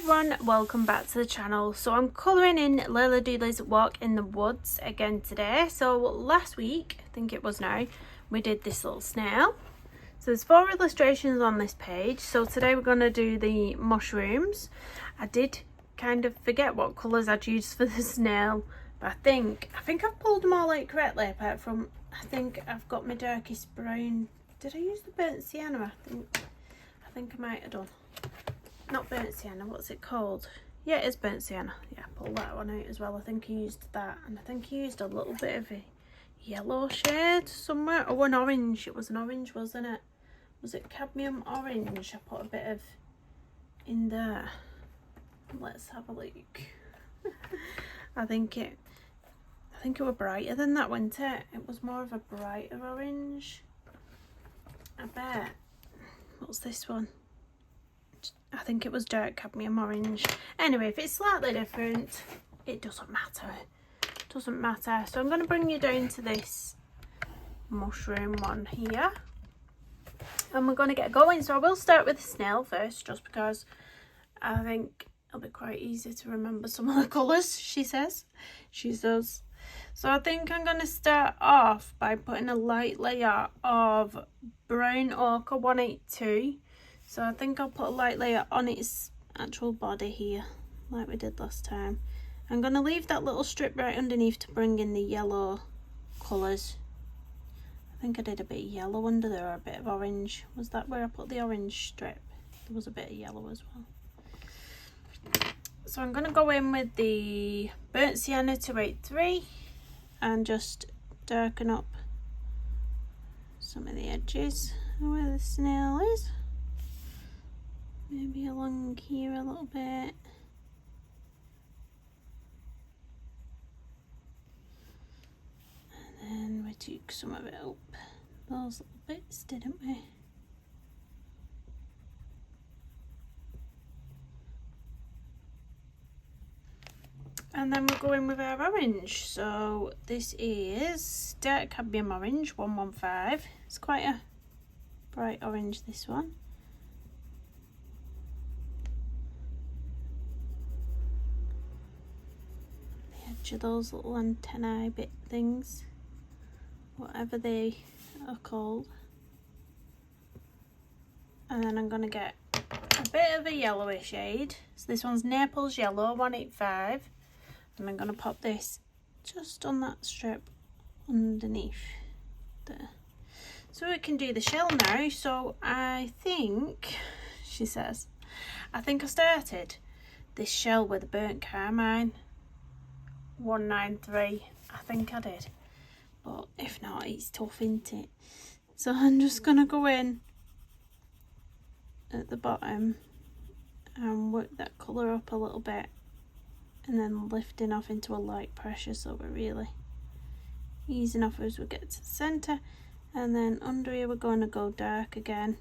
everyone, welcome back to the channel. So I'm colouring in Leila Duly's Walk in the Woods again today. So last week, I think it was now, we did this little snail. So there's 4 illustrations on this page. So today we're going to do the mushrooms. I did kind of forget what colours I'd used for the snail, but I think I've pulled them all out correctly, apart from I think I've got my darkest brown. Did I use the burnt sienna? I think I might have done. Not burnt sienna, what's it called? Yeah, it is burnt sienna. Yeah, pull that one out as well. I think I used that, and I think I used a little bit of a yellow shade somewhere. Oh, an orange. It was an orange, wasn't it? Was it cadmium orange? I put a bit of in there. Let's have a look. I think it was brighter than that, wasn't it? It was more of a brighter orange, I bet. What's this one? I think it was dark cadmium orange. Anyway, if it's slightly different, it doesn't matter. It doesn't matter. So I'm going to bring you down to this mushroom one here. And we're going to get going. So I will start with the snail first, just because I think it'll be quite easy to remember some of the colours, she says. She does. So I think I'm going to start off by putting a light layer of brown ochre 182. So I think I'll put a light layer on its actual body here, like we did last time. I'm going to leave that little strip right underneath to bring in the yellow colours. I think I did a bit of yellow under there, or a bit of orange. Was that where I put the orange strip? There was a bit of yellow as well. So I'm going to go in with the burnt sienna 283 and just darken up some of the edges where the snail is. Maybe along here a little bit. And then we took some of it up those little bits, didn't we? And then we're going with our orange. So this is dark cadmium orange 115. It's quite a bright orange, this one. The edge of those little antennae bit things, whatever they are called. And then I'm going to get a bit of a yellowish shade. So this one's Naples yellow 185. And I'm going to pop this just on that strip underneath there. So we can do the shell now. So I think, she says, I think I started this shell with a burnt carmine 193. I think I did. But if not, it's tough, isn't it? So I'm just going to go in at the bottom and work that colour up a little bit. And then lifting off into a light pressure, so we're really easing off as we get to the centre. And then under here we're going to go dark again.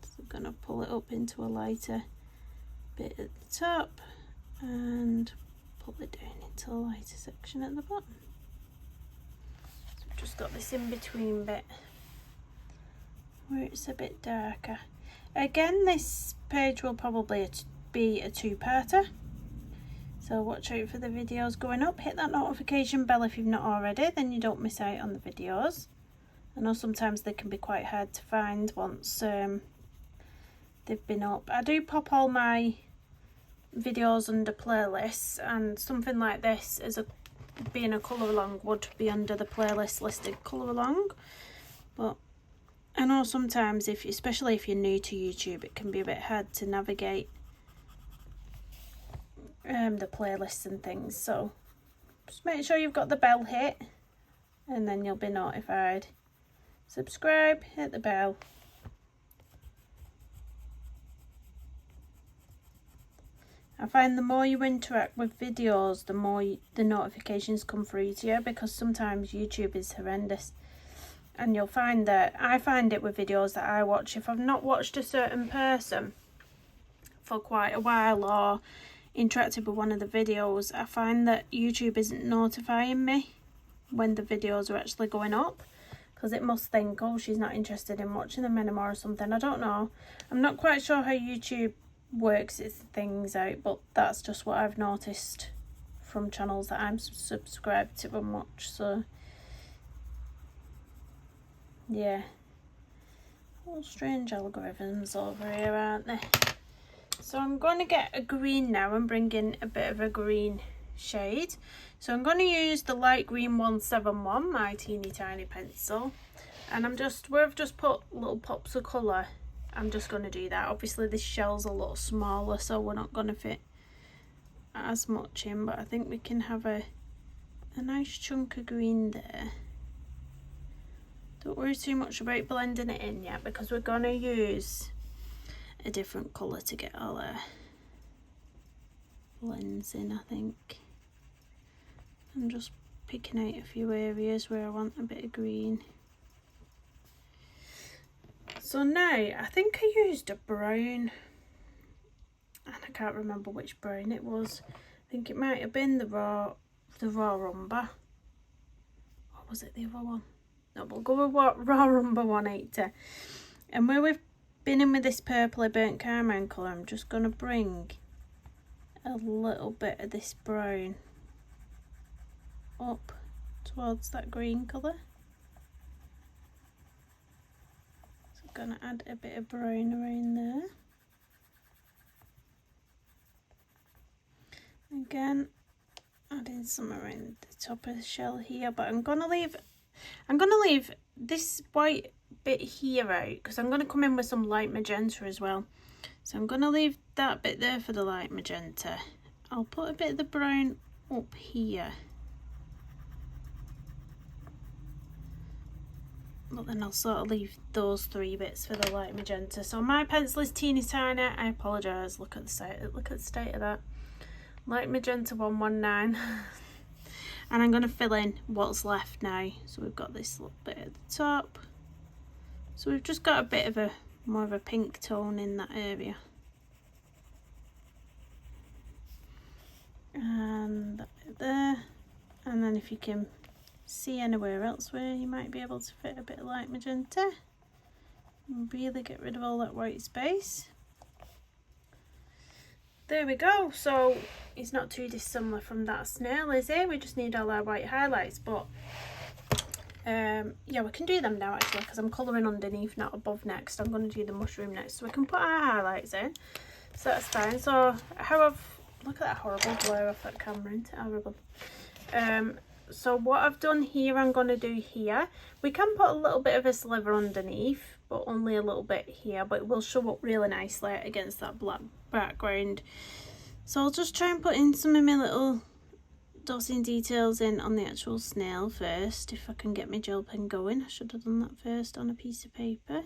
So we're going to pull it up into a lighter bit at the top and pull it down into a lighter section at the bottom. So we've just got this in between bit where it's a bit darker. Again, this page will probably be a 2-parter. So watch out for the videos going up. Hit that notification bell if you've not already, then you don't miss out on the videos. I know sometimes they can be quite hard to find once they've been up. I do pop all my videos under playlists, and something like this, being a colour along, would be under the playlist listed colour along. But I know sometimes, especially if you're new to YouTube, it can be a bit hard to navigate the playlists and things, so just make sure you've got the bell hit and then you'll be notified. Subscribe, hit the bell. I find the more you interact with videos, the more the notifications come through to you, because sometimes YouTube is horrendous, and you'll find that I find it with videos that I watch, if I've not watched a certain person for quite a while or interacted with one of the videos, I find that YouTube isn't notifying me when the videos are actually going up, because it must think, oh, she's not interested in watching them anymore or something. I don't know. I'm not quite sure how YouTube works its things out, but that's just what I've noticed from channels that I'm subscribed to and watch. So yeah, all strange algorithms over here, aren't they? So I'm going to get a green now and bring in a bit of a green shade. So I'm going to use the light green 171, my teeny tiny pencil, and where I've just put little pops of colour, I'm just going to do that. Obviously this shell's a lot smaller, so we're not going to fit as much in, but I think we can have a nice chunk of green there. Don't worry too much about blending it in yet, because we're going to use a different colour to get all our blends in, I think. I'm just picking out a few areas where I want a bit of green. So now, I think I used a brown, and I can't remember which brown it was. I think it might have been the raw umber. Or was it the other one? No, we'll go with raw umber 180. And where we've been in with this purpley burnt carmine colour, I'm just going to bring a little bit of this brown up towards that green colour. So I'm going to add a bit of brown around there. Again, adding some around the top of the shell here, but I'm gonna leave this white bit here out because I'm gonna come in with some light magenta as well. So I'm gonna leave that bit there for the light magenta. I'll put a bit of the brown up here, but then I'll sort of leave those three bits for the light magenta. So my pencil is teeny tiny. I apologise. Look at the state of that. Light magenta 119. And I'm going to fill in what's left now. So we've got this little bit at the top. So we've just got a bit of more of a pink tone in that area. And that bit there. And then if you can see anywhere else where you might be able to fit a bit of light magenta, and really get rid of all that white space. There we go. So it's not too dissimilar from that snail, is it? We just need all our white highlights, but yeah, we can do them now actually, because I'm colouring underneath, not above next. I'm going to do the mushroom next, so we can put our highlights in. So that's fine. So look at that horrible blur off that camera, isn't it? Horrible. So what I've done here, I'm going to do here. We can put a little bit of a sliver underneath, but only a little bit here, but it will show up really nicely against that black background. So I'll just try and put in some of my little dots and details in on the actual snail first, if I can get my gel pen going. I should have done that first on a piece of paper.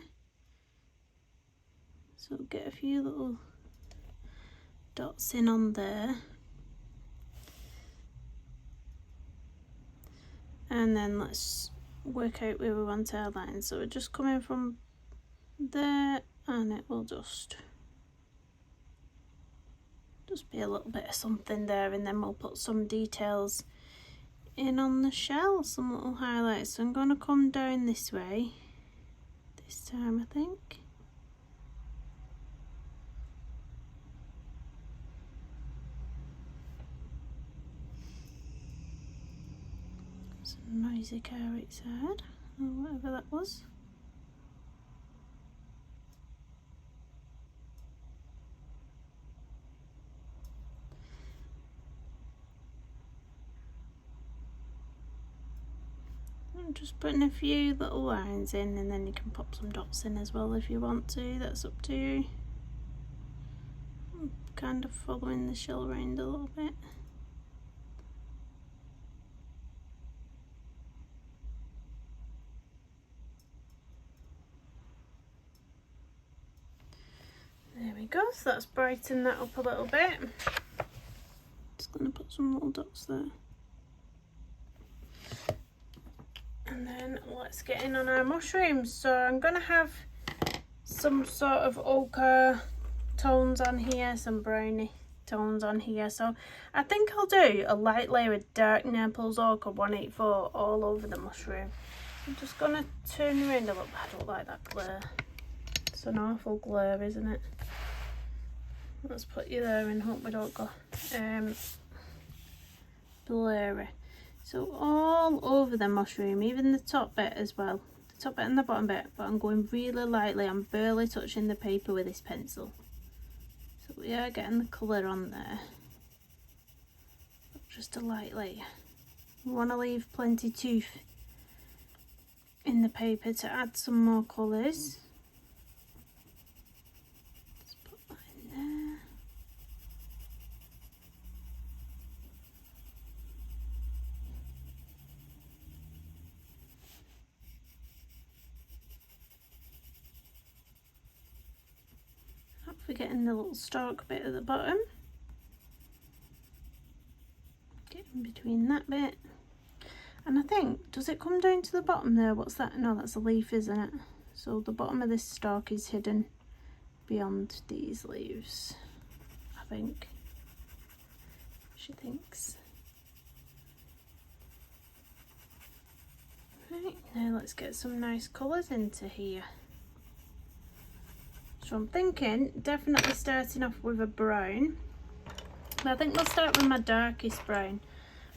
So I'll get a few little dots in on there. And then let's work out where we want our line. So we're just coming from there, and it will just be a little bit of something there, and then we'll put some details in on the shell, some little highlights. So I'm going to come down this way this time, I think. Some noisy car outside, or whatever that was. I'm just putting a few little lines in, and then you can pop some dots in as well if you want to. That's up to you. I'm kind of following the shell around a little bit. There we go, so that's brightened that up a little bit. Just going to put some little dots there. And then let's get in on our mushrooms. So I'm going to have some sort of ochre tones on here, some browny tones on here. So I think I'll do a light layer of dark Naples ochre 184 all over the mushroom. I'm just going to turn around a little bit. I don't like that glare. It's an awful glare, isn't it? Let's put you there and hope we don't go blurry. So all over the mushroom, even the top bit as well, the top bit and the bottom bit, but I'm going really lightly. I'm barely touching the paper with this pencil. So we are getting the colour on there, but just a light layer. We want to leave plenty tooth in the paper to add some more colours. Let's put that in there. Not forgetting the little stalk bit at the bottom. Get in between that bit. And I think, does it come down to the bottom there? What's that? No, that's a leaf, isn't it? So the bottom of this stalk is hidden beyond these leaves, I think. She thinks. Right, now let's get some nice colours into here. So I'm thinking, definitely starting off with a brown. I think we'll start with my darkest brown,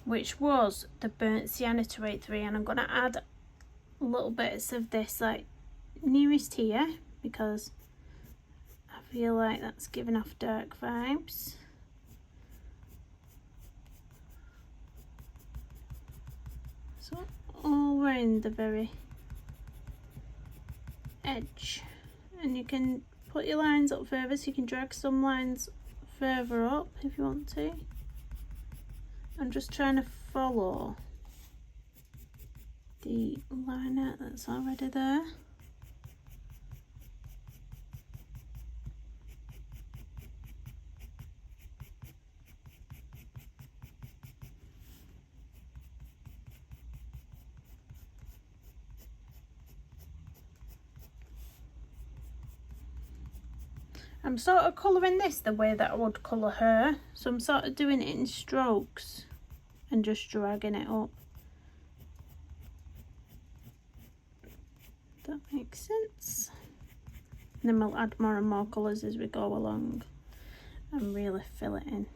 which was the burnt sienna 283, and I'm going to add little bits of this like nearest here because I feel like that's giving off dark vibes. So all around the very edge, and you can put your lines up further, so you can drag some lines further up if you want to. I'm just trying to follow the line out that's already there. I'm sort of colouring this the way that I would colour her, so I'm sort of doing it in strokes and just dragging it up. That makes sense. And then we'll add more and more colours as we go along and really fill it in.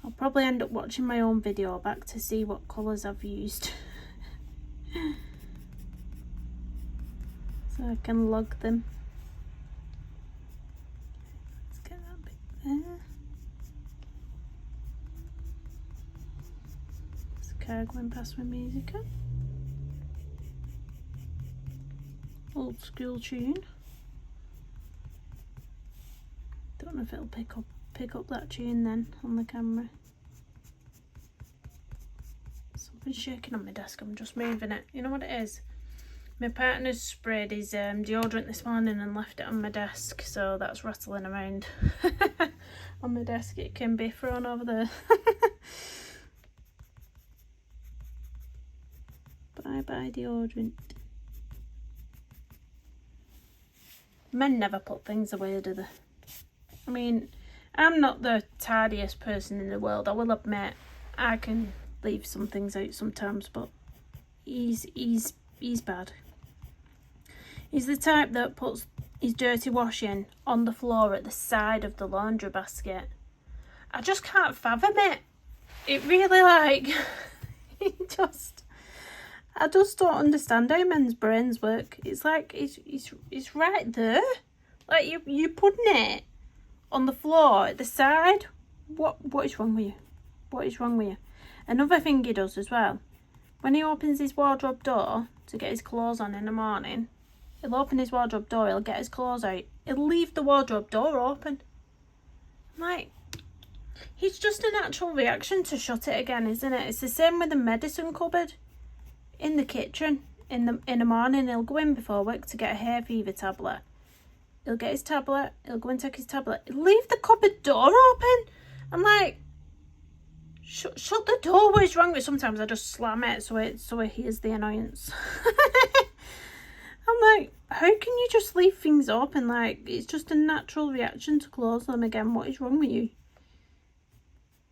I'll probably end up watching my own video back to see what colours I've used. So I can log them. Let's get that bit there. There's a car going past with music on. Old school tune. Don't know if it'll pick up that tune then on the camera. Something's shaking on my desk, I'm just moving it. You know what it is? My partner's sprayed his deodorant this morning and left it on my desk, so that's rattling around on my desk. It can be thrown over there. Bye bye deodorant. Men never put things away, do they? I mean, I'm not the tidiest person in the world, I will admit. I can leave some things out sometimes, but he's bad. He's the type that puts his dirty washing on the floor at the side of the laundry basket. I just can't fathom it. It really, like, I just don't understand how men's brains work. It's like, it's right there. Like, you're putting it on the floor at the side. What is wrong with you? What is wrong with you? Another thing he does as well, when he opens his wardrobe door to get his clothes on in the morning, he'll open his wardrobe door, he'll get his clothes out, he'll leave the wardrobe door open. I'm like, it's just a natural reaction to shut it again, isn't it? It's the same with the medicine cupboard in the kitchen. In the morning, he'll go in before work to get a hay fever tablet. He'll get his tablet, he'll go and take his tablet, he'll leave the cupboard door open. I'm like, shut the door, what is wrong with it? Sometimes I just slam it so it hears the annoyance. I'm like, how can you just leave things open? Like, it's just a natural reaction to close them again. What is wrong with you?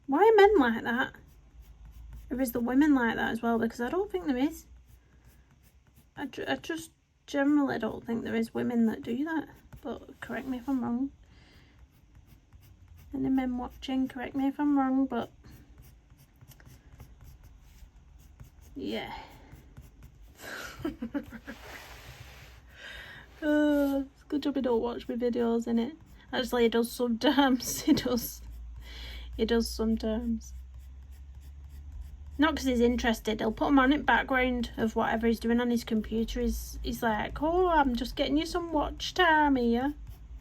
Why are men like that? Or is the women like that as well? Because I don't think there is. I just generally don't think there is women that do that, but correct me if I'm wrong. Any men watching, correct me if I'm wrong, but yeah. It's a good job he don't watch my videos, innit? Actually, he does sometimes. He does sometimes. Not because he's interested. He'll put them on in background of whatever he's doing on his computer. He's like, oh, I'm just getting you some watch time here.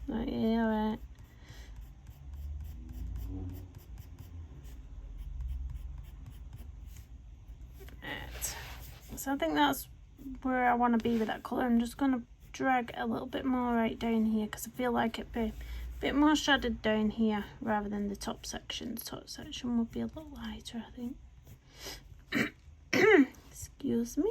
Like, yeah, alright. Right. So I think that's where I want to be with that colour. I'm just going to drag a little bit more right down here because I feel like it'd be a bit more shaded down here rather than the top section. The top section would be a little lighter, I think. Excuse me.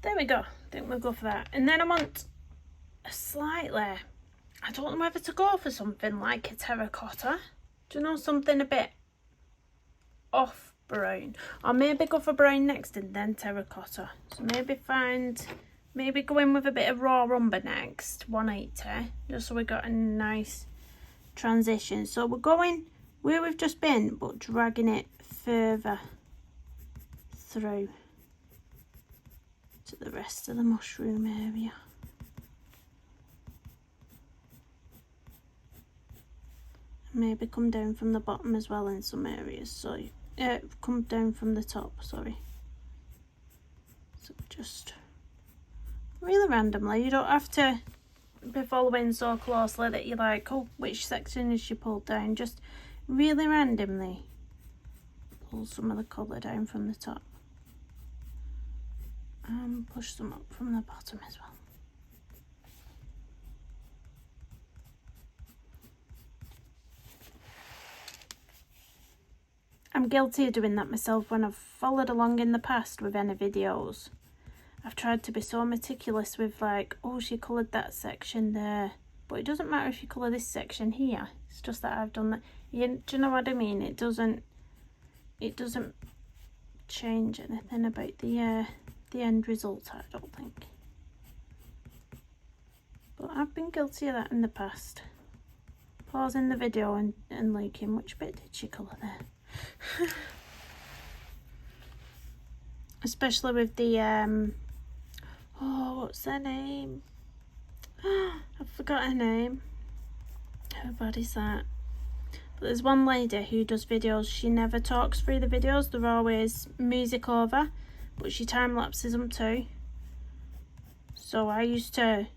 There we go. I think we'll go for that. And then I want a slightly, I don't know whether to go for something like a terracotta. Do you know, something a bit off brown? Or maybe go for brown next and then terracotta. So maybe go in with a bit of raw umber next, 180, just so we got a nice transition. So we're going where we've just been, but dragging it further through to the rest of the mushroom area. Maybe come down from the bottom as well in some areas. So come down from the top, sorry. So just really randomly. You don't have to be following so closely that you're like, oh, which section is she pulled down? Just really randomly pull some of the colour down from the top and push them up from the bottom as well. I'm guilty of doing that myself when I've followed along in the past with any videos. I've tried to be so meticulous with like, oh, she coloured that section there. But it doesn't matter if you colour this section here. It's just that I've done that. Do you know what I mean? It doesn't change anything about the end result, I don't think. But I've been guilty of that in the past. Pausing the video and looking, which bit did she colour there? Especially with the oh, what's her name? I forgot her name. How bad is that? But there's one lady who does videos. She never talks through the videos. They're always music over, but she time lapses them too. So I used to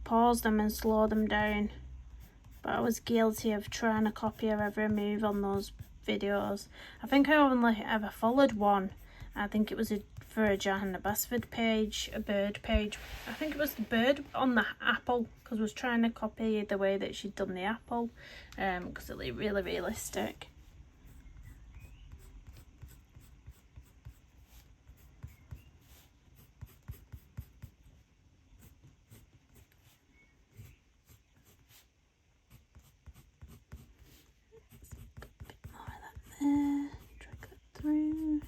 pause them and slow them down, but I was guilty of trying to copy her every move on those videos. I think I only ever followed one. I think it was for a Johanna Basford page, a bird page. I think it was the bird on the apple, because I was trying to copy the way that she'd done the apple, because it looked really realistic. Drag that through.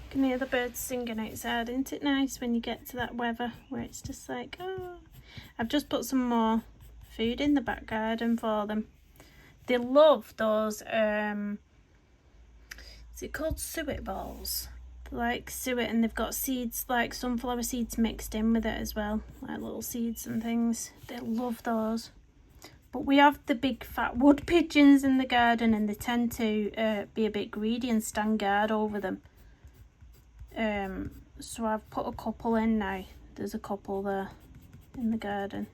You can hear the birds singing outside. Isn't it nice when you get to that weather where it's just like, oh. I've just put some more food in the back garden for them. They love those, is it called suet balls? Like suet, and they've got seeds, like sunflower seeds mixed in with it as well, like little seeds and things. They love those. But we have the big fat wood pigeons in the garden, and they tend to be a bit greedy and stand guard over them. So I've put a couple in now. There's a couple there in the garden.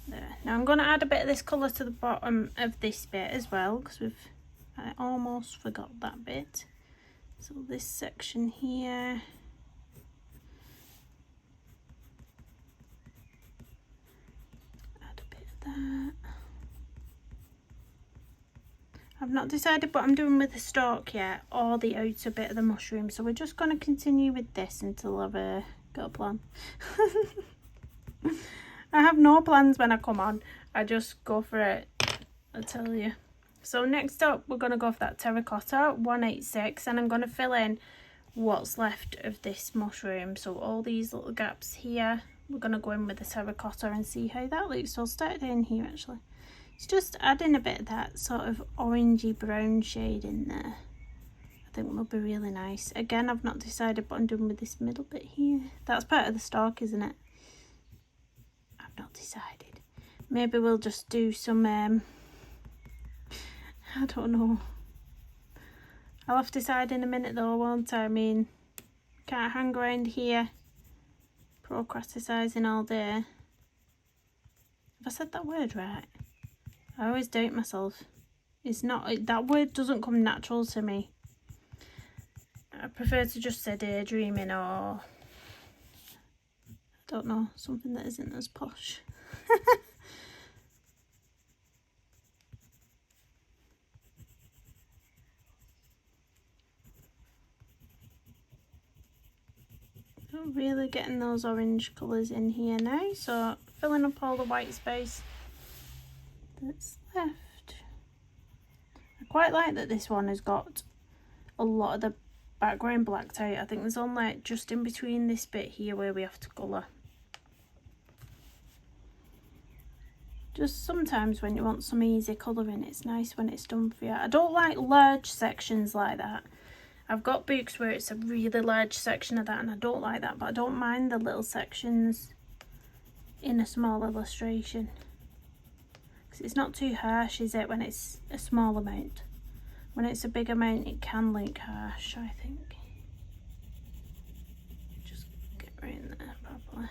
There. Now I'm going to add a bit of this colour to the bottom of this bit as well, because I almost forgot that bit. So this section here. Add a bit of that. I've not decided what I'm doing with the stalk yet, or the outer bit of the mushroom, so we're just going to continue with this until I've got a plan. I have no plans when I come on, I just go for it, I tell you. So next up we're going to go for that Terracotta 186, and I'm going to fill in what's left of this mushroom. So all these little gaps here, we're going to go in with the Terracotta and see how that looks. So I'll start in here actually. It's just adding a bit of that sort of orangey brown shade in there. I think will be really nice. Again, I've not decided what I'm doing with this middle bit here. That's part of the stalk, isn't it? I've not decided. Maybe we'll just do some, I don't know. I'll have to decide in a minute though, won't I? I mean, can't hang around here procrastinating all day. Have I said that word right? I always doubt myself. It's not, that word doesn't come natural to me. I prefer to just say daydreaming, or I don't know, something that isn't as posh. I'm really getting those orange colours in here now, so filling up all the white space that's left. I quite like that this one has got a lot of the background blacked out. I think there's only just in between this bit here where we have to colour. Just sometimes when you want some easy colouring, it's nice when it's done for you. I don't like large sections like that. I've got books where it's a really large section of that and I don't like that, but I don't mind the little sections in a small illustration. Because it's not too harsh, is it, when it's a small amount? When it's a big amount, it can look harsh, I think. Just get right in there properly.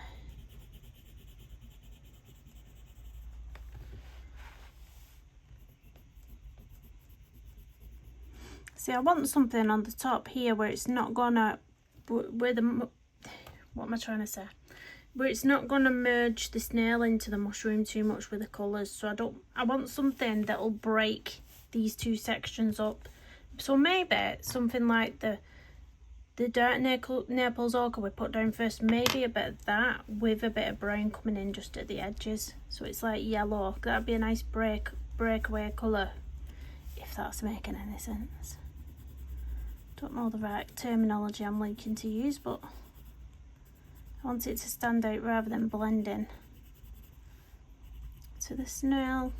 See, I want something on the top here where it's not gonna, where the, what am I trying to say? Where it's not gonna merge the snail into the mushroom too much with the colours. So I want something that'll break these two sections up. So maybe something like the dark Naples ochre we put down first, maybe a bit of that with a bit of brown coming in just at the edges. So it's like yellow. That'd be a nice breakaway colour, if that's making any sense. Don't know the right terminology I'm liking to use, but I want it to stand out rather than blend in to the snail.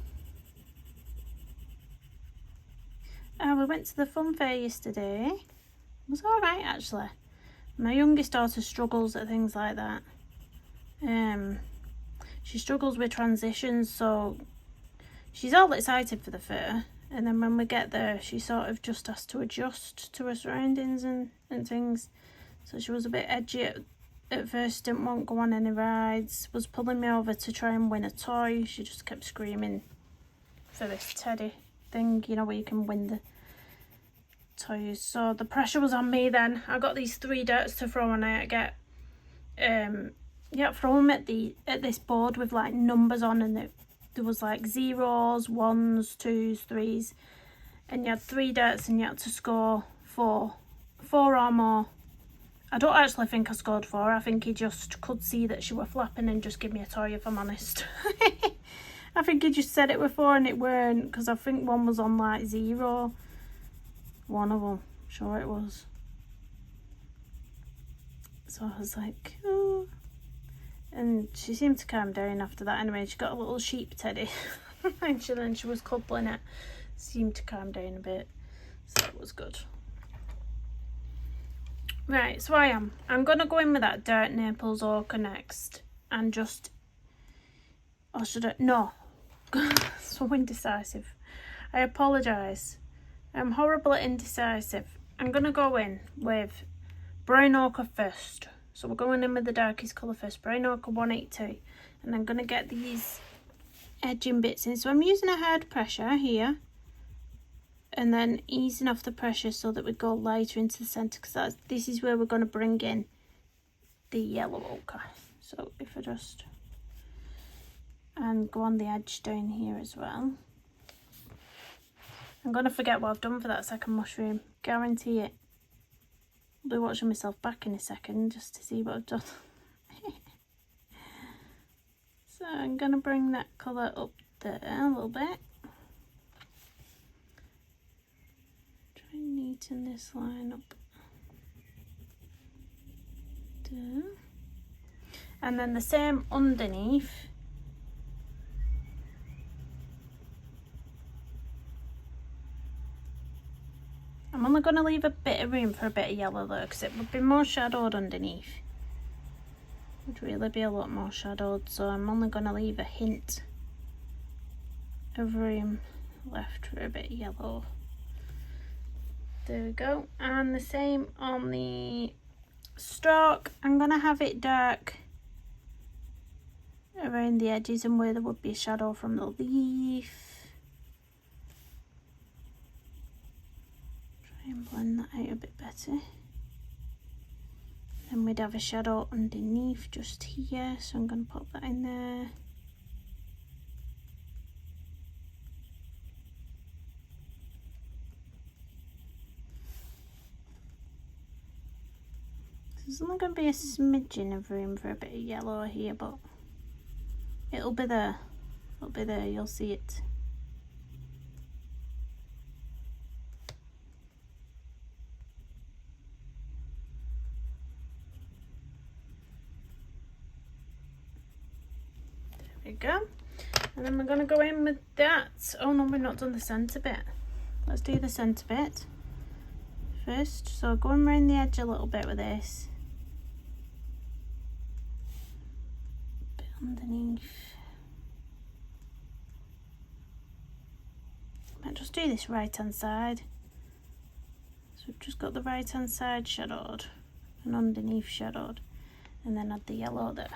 We went to the fun fair yesterday. It was alright actually. My youngest daughter struggles at things like that. She struggles with transitions, so she's all excited for the fair. And then when we get there, she sort of just has to adjust to her surroundings and things. So she was a bit edgy at first, didn't want to go on any rides, was pulling me over to try and win a toy. She just kept screaming for this teddy thing, you know, where you can win the toys. So the pressure was on me then. I got these 3 darts to throw and I had to get, throw them at this board with like numbers on, and there was like 0s, 1s, 2s, 3s, and you had 3 darts and you had to score 4 or more. I don't actually think I scored 4. I think he just could see that she were flapping and just give me a toy, if I'm honest. I think he just said it were 4 and it weren't, because I think one was on like 0. One of them, sure it was. So I was like, oh. And she seemed to calm down after that anyway. She got a little sheep teddy. And then she was cuddling it. Seemed to calm down a bit. So it was good. Right, so I'm going to go in with that dark Naples ochre next. And just... Or should I... No. So indecisive. I apologise. I'm horrible at indecisive. I'm going to go in with brown ochre first. So we're going in with the darkest colour first, brown ochre 182, and I'm going to get these edging bits in. So I'm using a hard pressure here, and then easing off the pressure so that we go lighter into the centre, because this is where we're going to bring in the yellow ochre. So if I just, and go on the edge down here as well. I'm going to forget what I've done for that second mushroom. Guarantee it. I'll be watching myself back in a second just to see what I've done. So I'm going to bring that colour up there a little bit. Try and neaten this line up. There. And then the same underneath. I'm only going to leave a bit of room for a bit of yellow though, because it would be more shadowed underneath. It would really be a lot more shadowed, so I'm only going to leave a hint of room left for a bit of yellow. There we go. And the same on the stalk. I'm going to have it dark around the edges and where there would be a shadow from the leaf. And blend that out a bit better. Then we'd have a shadow underneath just here, so I'm going to pop that in there. So there's only going to be a smidgen of room for a bit of yellow here, but it'll be there. It'll be there, you'll see it. There we go. And then we're going to go in with that. Oh no, we've not done the centre bit. Let's do the centre bit first. So going around the edge a little bit with this. A bit underneath. Might just do this right hand side. So we've just got the right hand side shadowed and underneath shadowed, and then add the yellow there.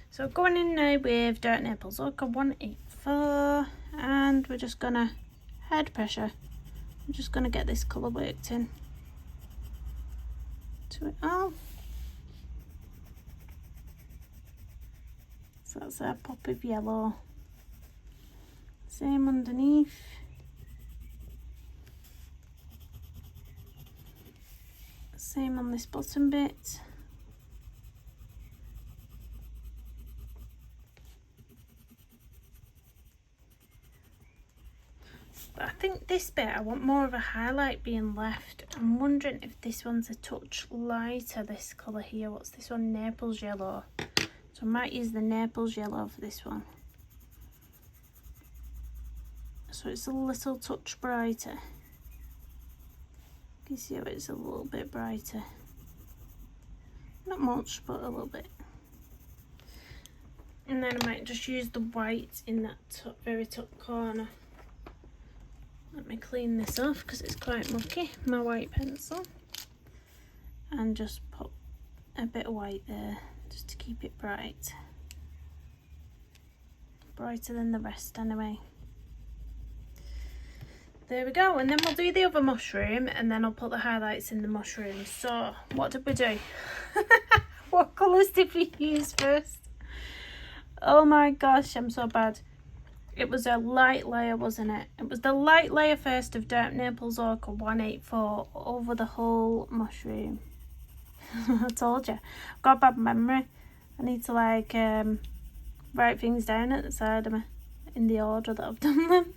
So going in now with Dark Naples ochre 184, and we're just gonna head pressure. I'm just gonna get this colour worked in to it all. So that's our pop of yellow. Same underneath. Same on this bottom bit. But I think this bit, I want more of a highlight being left. I'm wondering if this one's a touch lighter, this colour here. What's this one? Naples yellow. So I might use the Naples yellow for this one. So it's a little touch brighter. You can see how it's a little bit brighter. Not much, but a little bit. And then I might just use the white in that top, very top corner. Let me clean this off because it's quite mucky, my white pencil. And just put a bit of white there, just to keep it bright. Brighter than the rest anyway. There we go, and then we'll do the other mushroom, and then I'll put the highlights in the mushroom. So, what did we do? What colours did we use first? Oh my gosh, I'm so bad. It was a light layer, wasn't it? It was the light layer first of Dark Naples ochre 184 over the whole mushroom. I told you, I've got a bad memory. I need to like write things down at the side of me in the order that I've done them.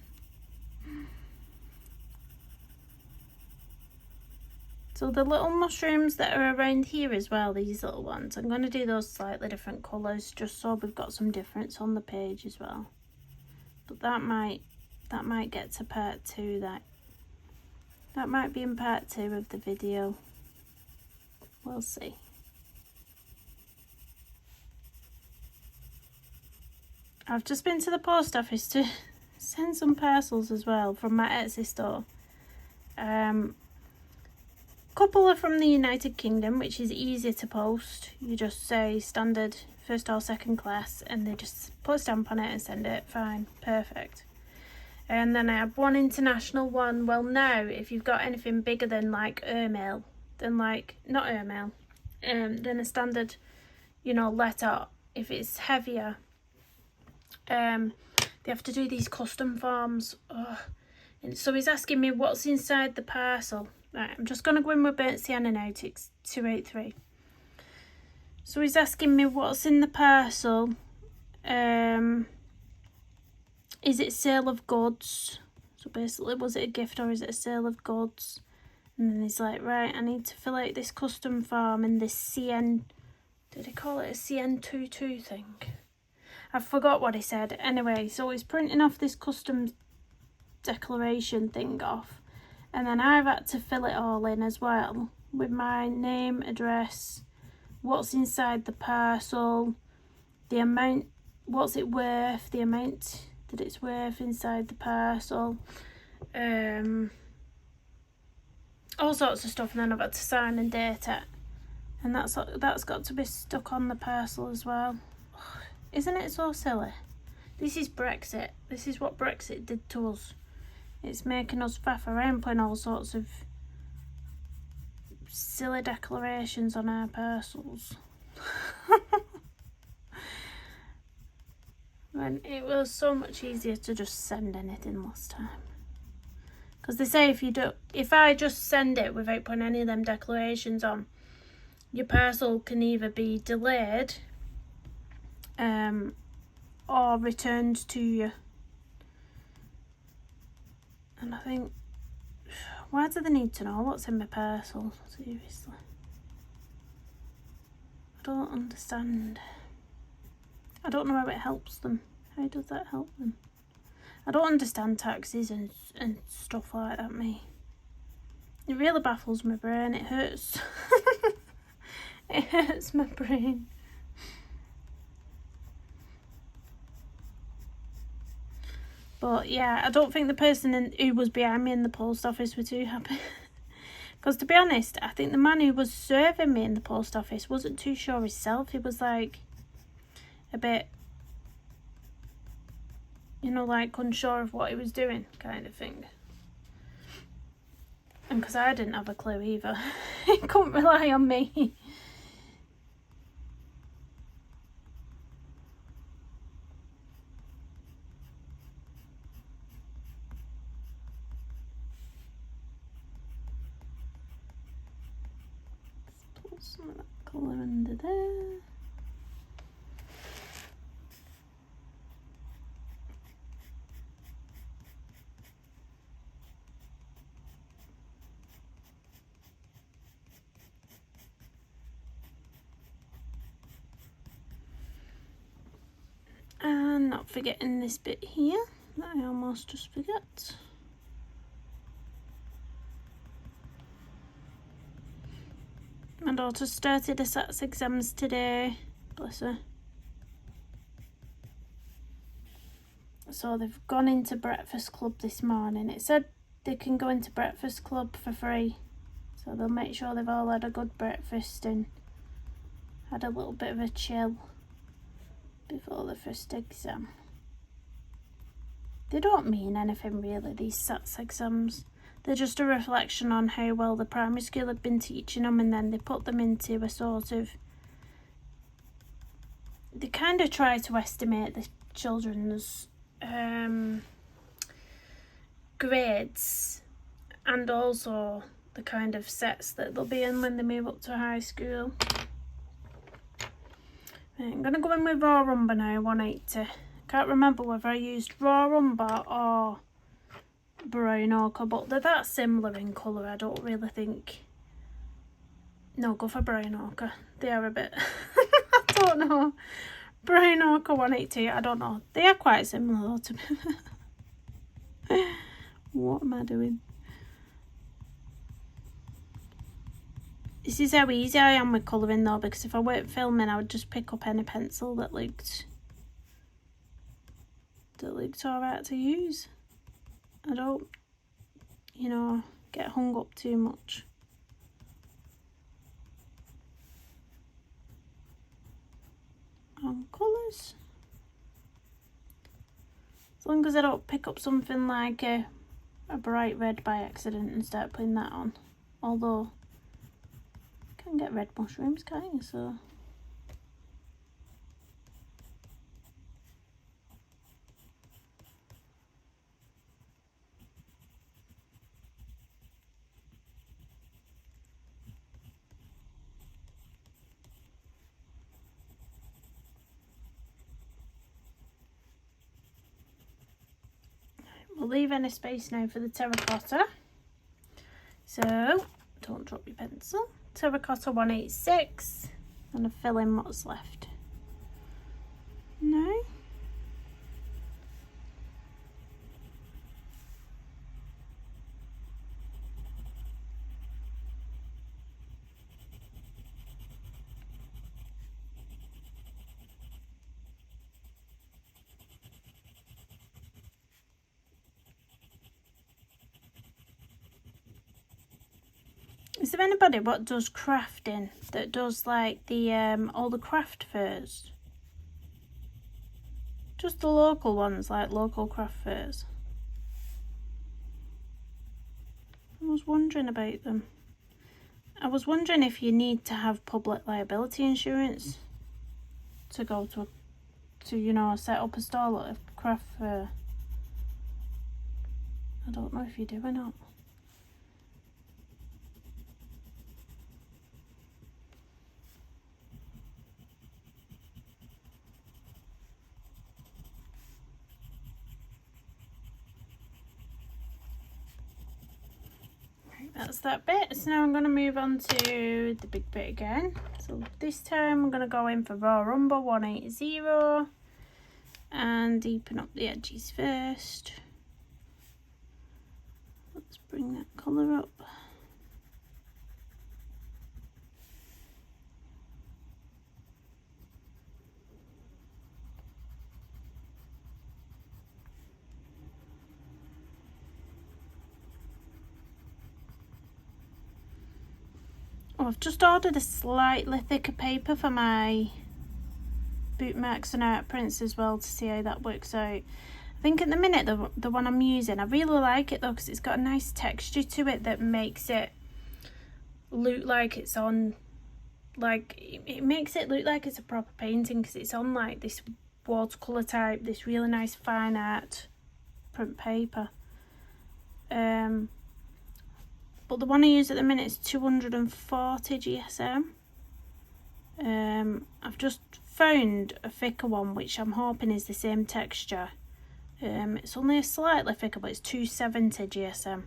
So the little mushrooms that are around here as well, these little ones, I'm going to do those slightly different colours just so we've got some difference on the page as well. But that might get to part 2. That might be in part 2 of the video. We'll see. I've just been to the post office to send some parcels as well from my Etsy store. Couple are from the United Kingdom, which is easy to post. You just say standard first or second class and they just put a stamp on it and send it. Fine, perfect. And then I have one international one. Well, now if you've got anything bigger than like airmail, then like not airmail, then a standard, you know, letter. If it's heavier, they have to do these custom forms. Oh, And so he's asking me what's inside the parcel. Right, I'm just going to go in with burnt sienna now, 283. So he's asking me what's in the parcel. Is it sale of goods? So basically, was it a gift or is it a sale of goods? And then he's like, right, I need to fill out this custom form and this CN, did he call it a CN22 thing? I forgot what he said. Anyway, so he's printing off this custom declaration thing off. And then I've had to fill it all in as well. With my name, address, what's inside the parcel, the amount, what's it worth, the amount that it's worth inside the parcel, all sorts of stuff, and then I've had to sign and date it, and that's got to be stuck on the parcel as well. Isn't it so silly? This is Brexit. This is what Brexit did to us. It's making us faff around putting all sorts of silly declarations on our parcels. When it was so much easier to just send anything last time. Because they say if I just send it without putting any of them declarations on, your parcel can either be delayed or returned to you. And I think, why do they need to know what's in my parcel? Seriously. I don't understand. I don't know how it helps them. How does that help them? I don't understand taxes and stuff like that, me. It really baffles my brain. It hurts. It hurts my brain. But yeah, I don't think the person who was behind me in the post office were too happy. Because to be honest, I think the man who was serving me in the post office wasn't too sure himself. He was like a bit, you know, like unsure of what he was doing kind of thing. And because I didn't have a clue either. He couldn't rely on me. Put some of that colour under there. And not forgetting this bit here that I almost just forgot. My daughter started her SATs exams today, bless her. So they've gone into breakfast club this morning. It said they can go into breakfast club for free. So they'll make sure they've all had a good breakfast and had a little bit of a chill before the first exam. They don't mean anything really, these SATs exams. They're just a reflection on how well the primary school have been teaching them, and then they put them into a sort of... They kind of try to estimate the children's grades and also the kind of sets that they'll be in when they move up to high school. Right, I'm going to go in with raw umber now, 180. Can't remember whether I used raw umber or brown ochre, but they're that similar in colour. I don't really think... No, go for brown ochre. They are a bit... I don't know. Brown ochre 182, I don't know. They are quite similar though to me. What am I doing? This is how easy I am with colouring though, because if I weren't filming I would just pick up any pencil that looked alright to use. I don't, you know, get hung up too much. On colours. As long as I don't pick up something like a bright red by accident and start putting that on. Although, you can get red mushrooms, can't you? So... we'll leave any space now for the terracotta. So, don't drop your pencil. Terracotta 186. I'm going to fill in what's left. No. Is there anybody what does crafting, that does like the all the craft fairs? Just the local ones, like local craft fairs. I was wondering about them. I was wondering if you need to have public liability insurance to go to you know, set up a stall at a craft fair. I don't know if you do or not. That's that bit. So now I'm going to move on to the big bit again. So this time I'm going to go in for raw umber 180 and deepen up the edges first. Let's bring that colour up. Oh, I've just ordered a slightly thicker paper for my bootmarks and art prints as well to see how that works out. I think at the minute the one I'm using, I really like it though because it's got a nice texture to it that makes it look like it's on, like it makes it look like it's a proper painting because it's on like this watercolour type, this really nice fine art print paper. But the one I use at the minute is 240 GSM. I've just found a thicker one which I'm hoping is the same texture. It's only a slightly thicker, but it's 270 GSM.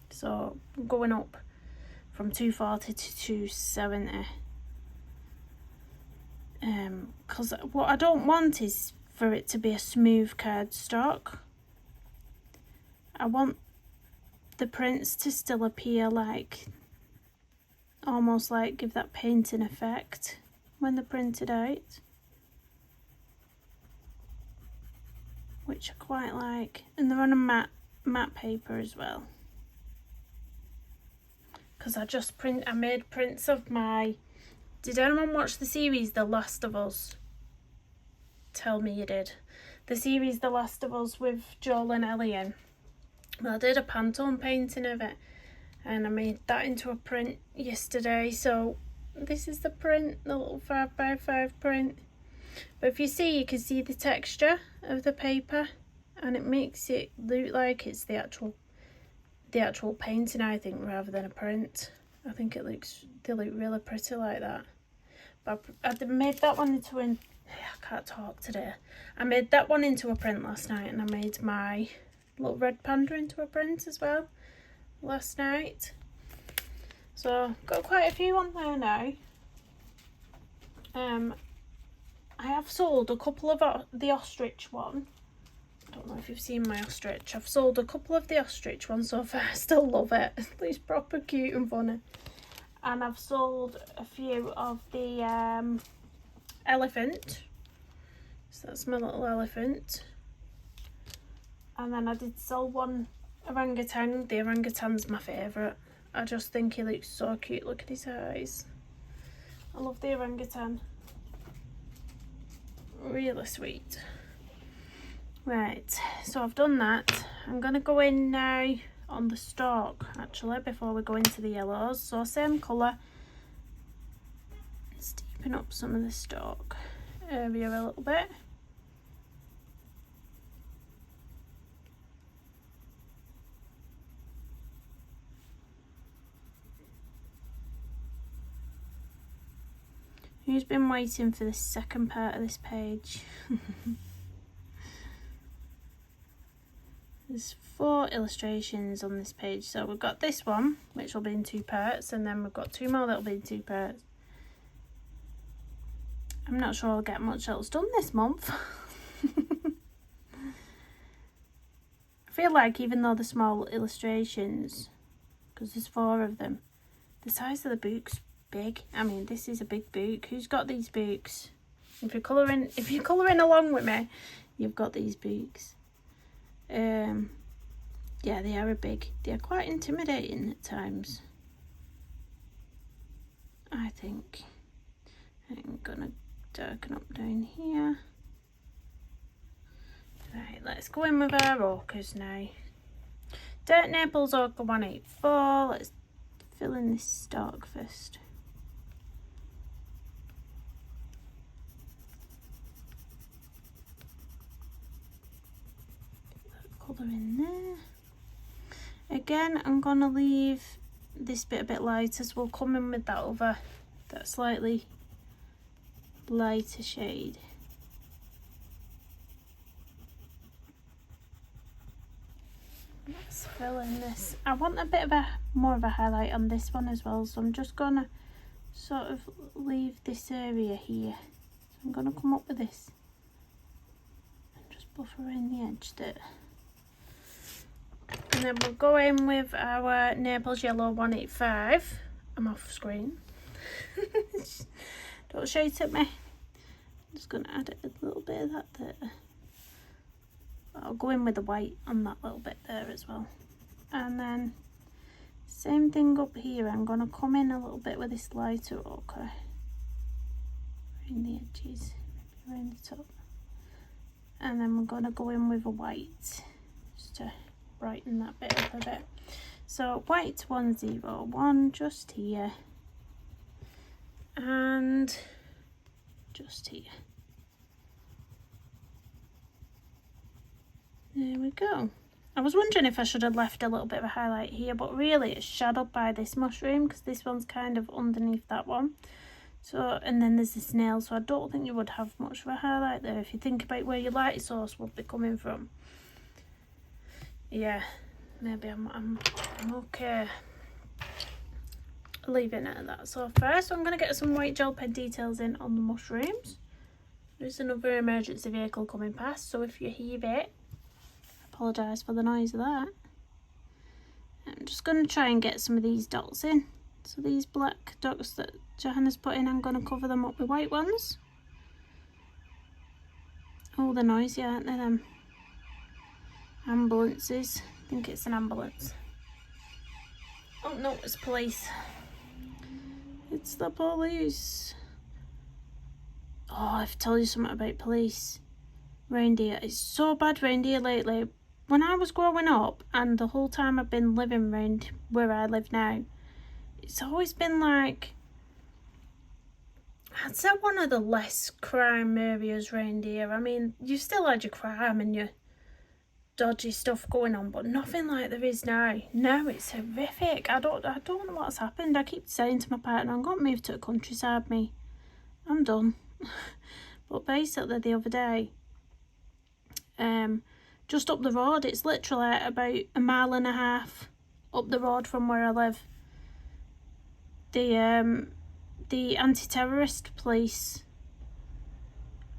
So I'm going up from 240 to 270. Because what I don't want is for it to be a smooth cardstock. I want the prints to still appear like, almost like give that painting effect when they're printed out, which I quite like. And they're on a matte paper as well, because I made prints of my, did anyone watch the series The Last of Us? Tell me you did. The series The Last of Us with Joel and Ellie in. Well, I did a Pantone painting of it and I made that into a print yesterday. So this is the print, the little 5x5 print. But if you see, you can see the texture of the paper and it makes it look like it's the actual painting, I think, rather than a print. I think they look really pretty like that. But I made that one into I can't talk today. I made that one into a print last night and I made my little red panda into a print as well last night. So got quite a few on there now. I have sold a couple of the ostrich one. I don't know if you've seen my ostrich. I've sold a couple of the ostrich ones so far. I still love it. It's proper cute and funny. And I've sold a few of the elephant. So that's my little elephant. And then I did sell one orangutan. The orangutan's my favourite. I just think he looks so cute. Look at his eyes. I love the orangutan. Really sweet. Right, so I've done that. I'm going to go in now on the stalk actually before we go into the yellows. So same colour. Let's deepen up some of the stalk area a little bit. Who's been waiting for the second part of this page? There's 4 illustrations on this page. So we've got this one, which will be in 2 parts, and then we've got 2 more that'll be in 2 parts. I'm not sure I'll get much else done this month. I feel like even though they're small illustrations, because there's 4 of them, the size of the book's big. I mean, this is a big book. Who's got these books? If you're colouring along with me, you've got these books. Yeah, they are they're quite intimidating at times, I think. I'm gonna darken up down here. Right, let's go in with our ochres now. Dirt Naples ochre 184. Let's fill in this stalk first. Colour in there. Again, I'm gonna leave this bit a bit lighter, so we'll come in with that slightly lighter shade. Let's fill in this. I want a bit of more of a highlight on this one as well, so I'm just gonna sort of leave this area here. So I'm gonna come up with this and just buffer in the edge there. And then we'll go in with our Naples yellow 185. I'm off screen. Don't shout at me. I'm just gonna add a little bit of that there. I'll go in with the white on that little bit there as well. And then same thing up here. I'm going to come in a little bit with this lighter ochre around the edges, maybe around the top. And then we're going to go in with a white just to brighten that bit up a bit. So white 101 just here and just here. There we go. I was wondering if I should have left a little bit of a highlight here, but really it's shadowed by this mushroom because this one's kind of underneath that one. So, and then there's the snail, so I don't think you would have much of a highlight there if you think about where your light source would be coming from. Yeah, maybe I'm okay leaving it at that. So first I'm going to get some white gel pen details in on the mushrooms. There's another emergency vehicle coming past, so if you hear it, apologise for the noise of that. I'm just going to try and get some of these dots in. So these black dots that Johanna's put in, I'm going to cover them up with white ones. Oh, they're noisy, aren't they, them ambulances? I think it's an ambulance. Oh no, it's police. It's the police. Oh, I've told you something about police. Reindeer. It's so bad round here lately. When I was growing up and the whole time I've been living round where I live now, it's always been like, I'd say one of the less crime areas round here. I mean, you still had your crime and your dodgy stuff going on, but nothing like there is now. No, it's horrific. I don't know what's happened. I keep saying to my partner, I'm going to move to the countryside, me. I'm done. But basically the other day, just up the road, it's literally about a mile and a half up the road from where I live, the anti-terrorist police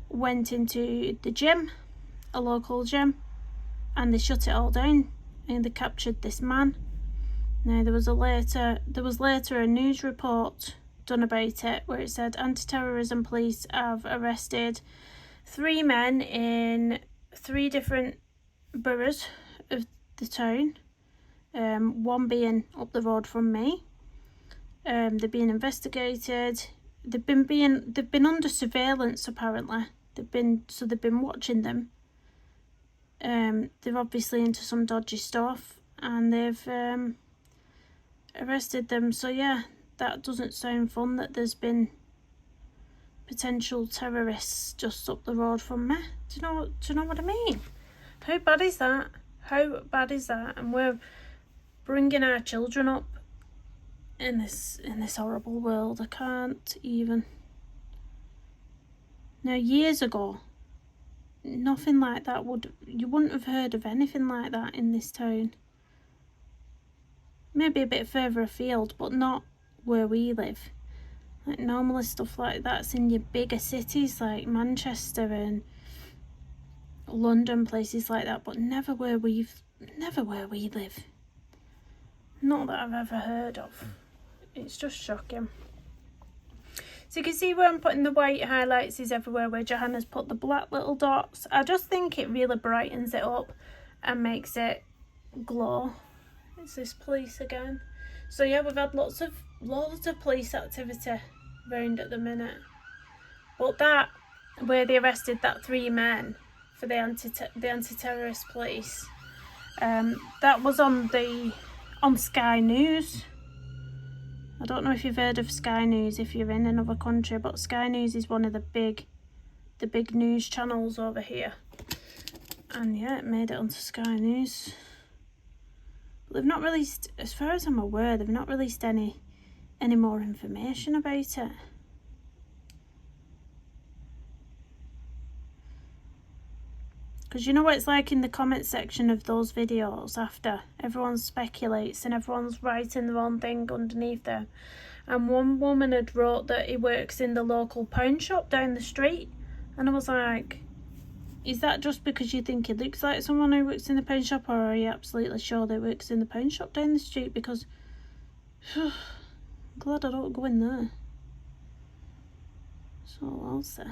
went into the gym, a local gym, and they shut it all down and they captured this man. Now there was later a news report done about it where it said anti-terrorism police have arrested 3 men in 3 different boroughs of the town, one being up the road from me. They're being investigated. They've been under surveillance apparently. They've been watching them. They're obviously into some dodgy stuff and they've arrested them. So yeah, that doesn't sound fun that there's been potential terrorists just up the road from me. Do you know what I mean? How bad is that? How bad is that? And we're bringing our children up in this horrible world. I can't even. Now years ago nothing like that you wouldn't have heard of anything like that in this town. Maybe a bit further afield, but not where we live. Like normally stuff like that's in your bigger cities like Manchester and London, places like that, but never where we live. Not that I've ever heard of. It's just shocking. So you can see where I'm putting the white highlights is everywhere where Johanna's put the black little dots. I just think it really brightens it up and makes it glow. It's this police again. So yeah, we've had loads of police activity around at the minute. But that, where they arrested that 3 men for the anti-terrorist police, that was on Sky News. I don't know if you've heard of Sky News if you're in another country, but Sky News is one of the big news channels over here. And yeah, it made it onto Sky News. But they've not released, as far as I'm aware, they've not released any more information about it. Because you know what it's like in the comment section of those videos after? Everyone speculates and everyone's writing their own thing underneath there. And one woman had wrote that he works in the local pawn shop down the street. And I was like, is that just because you think he looks like someone who works in the pawn shop, or are you absolutely sure that he works in the pawn shop down the street? Because I'm glad I don't go in there. So I'll say.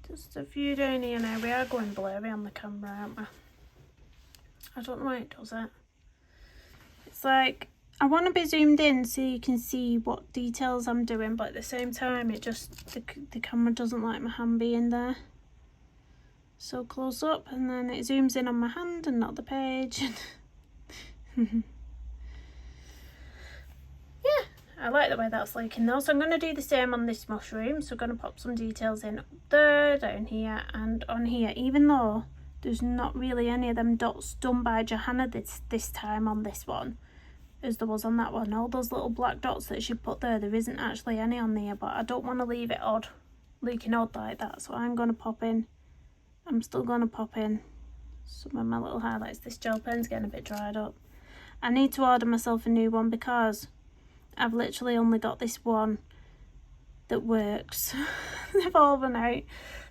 Just a few down here now. We are going blurry on the camera, aren't we? I don't know why it does it. It's like, I want to be zoomed in so you can see what details I'm doing, but at the same time it just, the camera doesn't like my hand being there so close up, and then it zooms in on my hand and not the page. Yeah, I like the way that's looking though. So I'm going to do the same on this mushroom. So I'm going to pop some details in up there, down here and on here, even though there's not really any of them dots done by Johanna this time on this one as there was on that one. All those little black dots that she put there isn't actually any on there, but I don't want to leave it odd, looking odd like that, so I'm still going to pop in some of my little highlights. This gel pen's getting a bit dried up. I need to order myself a new one because I've literally only got this one that works. They've all run out.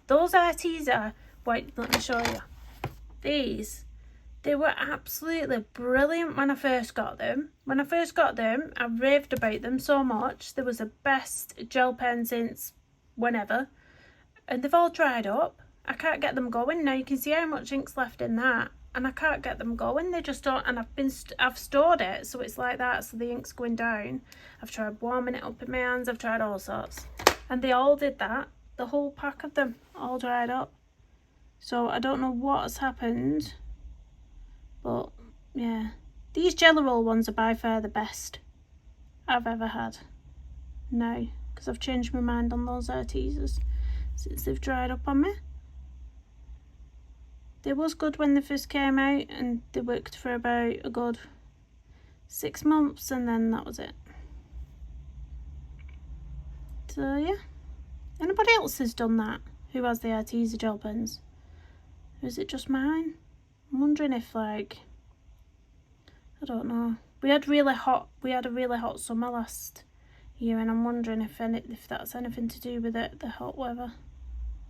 Those Arteza, wait, let me show you. These, they were absolutely brilliant when I first got them. When I first got them, I raved about them so much. They was the best gel pen since whenever. And they've all dried up. I can't get them going. Now you can see how much ink's left in that. And I can't get them going. They just don't. And I've stored it, so it's like that. So the ink's going down. I've tried warming it up in my hands. I've tried all sorts. And they all did that. The whole pack of them all dried up. So I don't know what has happened, but yeah, these Jelly Roll ones are by far the best I've ever had now, because I've changed my mind on those Artezas since they've dried up on me. They was good when they first came out and they worked for about a good 6 months, and then that was it. So yeah, anybody else has done that who has the Arteza gel pens? Or is it just mine? I'm wondering if, like, I don't know. We had a really hot summer last year, and I'm wondering if that's anything to do with it, the hot weather.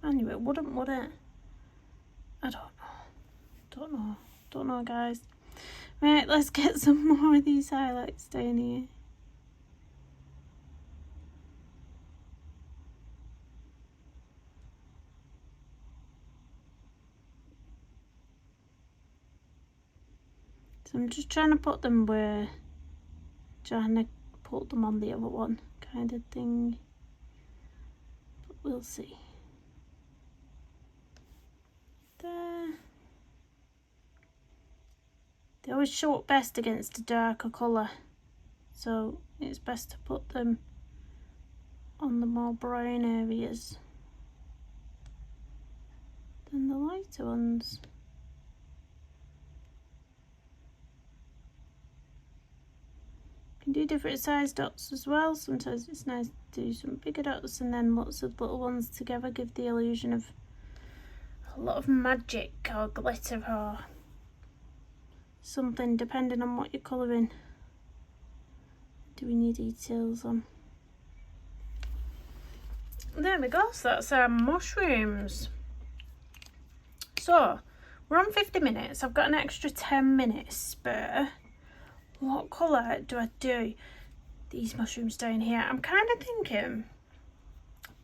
I knew it wouldn't, would it? I don't know, guys. Right, let's get some more of these highlights down here. So I'm just trying to put them where Johanna put them on the other one, kind of thing. But we'll see. There. They always show up best against a darker colour, so it's best to put them on the more brown areas than the lighter ones. can do different size dots as well. Sometimes it's nice to do some bigger dots and then lots of little ones together, give the illusion of a lot of magic or glitter or something, depending on what you're colouring. Do we need details on? There we go, so that's our mushrooms. So we're on 50 minutes. I've got an extra 10 minutes spare. What colour do I do these mushrooms down here? I'm kind of thinking,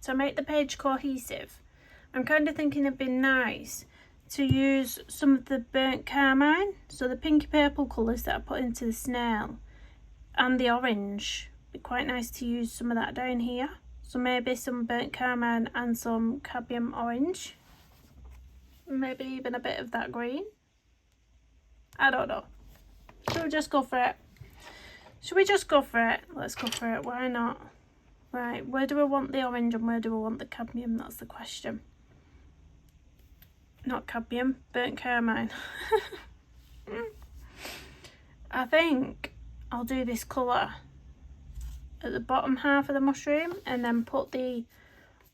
to make the page cohesive, I'm kind of thinking it'd be nice to use some of the burnt carmine, so the pinky purple colours that I put into the snail, and the orange. It'd be quite nice to use some of that down here. So maybe some burnt carmine and some cadmium orange. Maybe even a bit of that green. I don't know. Should we just go for it? Should we just go for it? Let's go for it. Why not? Right, where do I want the orange and where do I want the cadmium? That's the question. Not cadmium, burnt carmine. I think I'll do this colour at the bottom half of the mushroom and then put the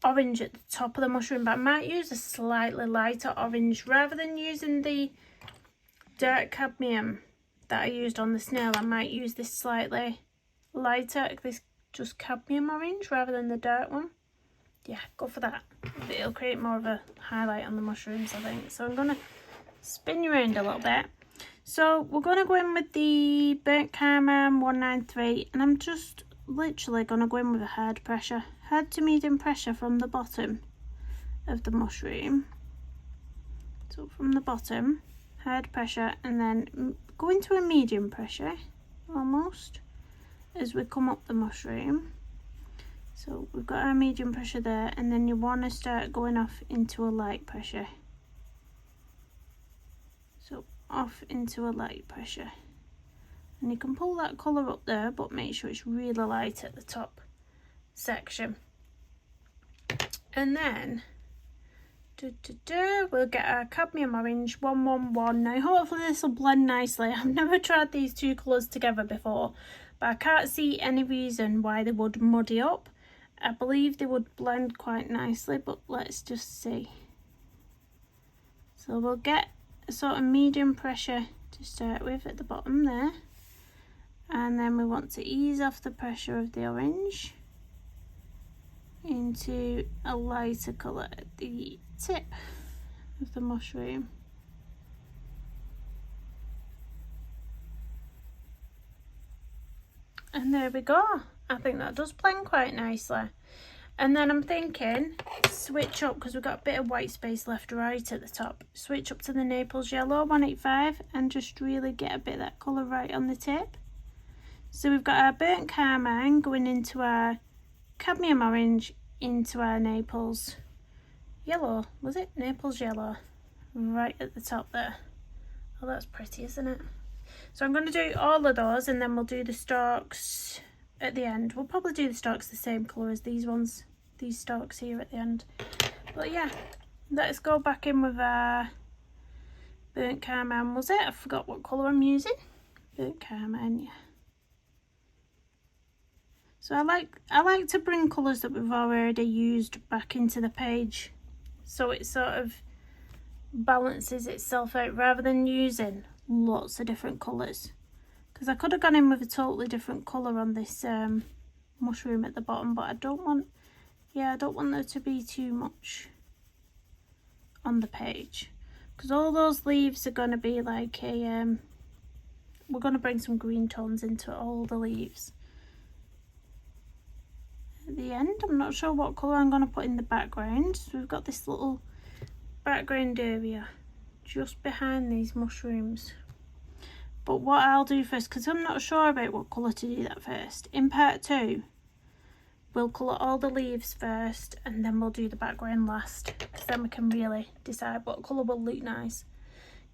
orange at the top of the mushroom, but I might use a slightly lighter orange rather than using the dark cadmium that I used on the snail. I might use this slightly lighter, this just cadmium orange rather than the dark one. Yeah, go for that. It'll create more of a highlight on the mushrooms, I think. So I'm going to spin you around a little bit. So we're going to go in with the burnt carmine 193, and I'm just literally going to go in with a hard pressure. Hard to medium pressure from the bottom of the mushroom. So from the bottom, hard pressure, and then go into a medium pressure almost as we come up the mushroom. So we've got our medium pressure there, and then you want to start going off into a light pressure. So off into a light pressure. And you can pull that colour up there, but make sure it's really light at the top section. And then we'll get our cadmium orange 111. Now hopefully this will blend nicely. I've never tried these two colours together before, but I can't see any reason why they would muddy up. I believe they would blend quite nicely, but let's just see. So we'll get a sort of medium pressure to start with at the bottom there, and then we want to ease off the pressure of the orange into a lighter colour at the tip of the mushroom. And there we go. I think that does blend quite nicely. And then I'm thinking switch up, because we've got a bit of white space left right at the top. Switch up to the Naples yellow 185 and just really get a bit of that colour right on the tip. So we've got our burnt carmine going into our cadmium orange into our Naples yellow. Was it Naples yellow? Right at the top there. Oh, that's pretty, isn't it? So I'm going to do all of those, and then we'll do the stalks at the end. We'll probably do the stalks the same colour as these ones, these stalks here at the end. But yeah, let's go back in with our burnt carmine. Was it? I forgot what colour I'm using. Burnt carmine, yeah. So I like to bring colours that we've already used back into the page, so it sort of balances itself out rather than using lots of different colours. Because I could have gone in with a totally different colour on this mushroom at the bottom, but I don't want there to be too much on the page, because all those leaves are going to be like a we're going to bring some green tones into all the leaves at the end. I'm not sure what colour I'm going to put in the background. So we've got this little background area just behind these mushrooms. But what I'll do first, because I'm not sure about what colour to do that first, in part 2 we'll colour all the leaves first and then we'll do the background last, because then we can really decide what colour will look nice.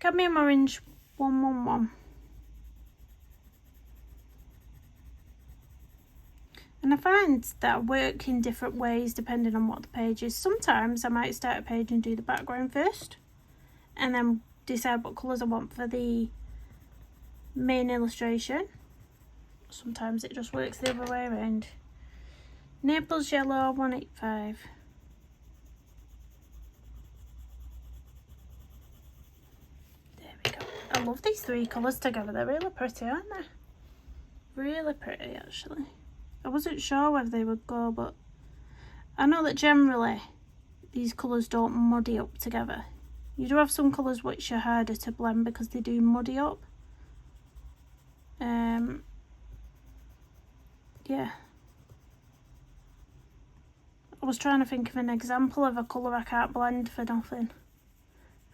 Cadmium orange 111. And I find that I work in different ways depending on what the page is. Sometimes I might start a page and do the background first, and then decide what colours I want for the main illustration. sometimes it just works the other way around. Naples yellow 185. There we go. I love these three colours together. They're really pretty, aren't they? Really pretty, actually. I wasn't sure whether they would go, but I know that generally these colours don't muddy up together. You do have some colours which are harder to blend because they do muddy up. Yeah. I was trying to think of an example of a colour I can't blend for nothing.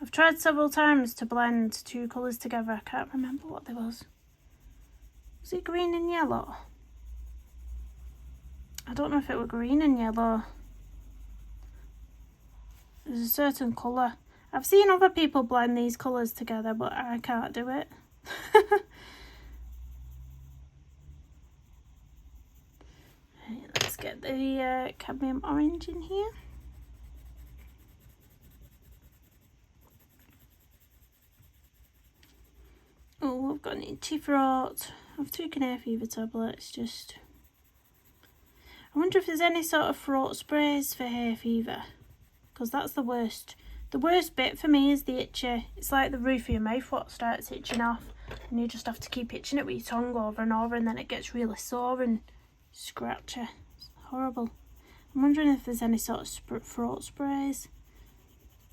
I've tried several times to blend two colours together. I can't remember what they was. Was it green and yellow? I don't know if it were green and yellow. There's a certain colour. I've seen other people blend these colours together, but I can't do it. Let's get the cadmium orange in here. Oh, I've got an itchy throat. I've taken hair fever tablets, just... I wonder if there's any sort of throat sprays for hair fever, because that's the worst. The worst bit for me is the itchy. It's like the roof of your mouth what starts itching off, and you just have to keep itching it with your tongue over and over, and then it gets really sore and scratchy. It's horrible. I'm wondering if there's any sort of throat sprays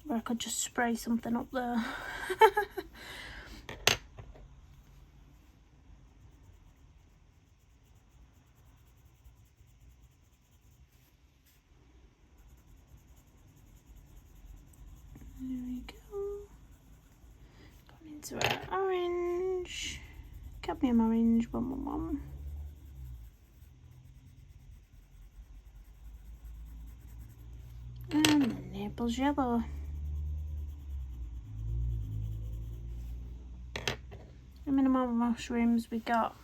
where I could just spray something up there. There we go. Going into our orange, cadmium orange 111. And the Naples yellow. How many more mushrooms we got?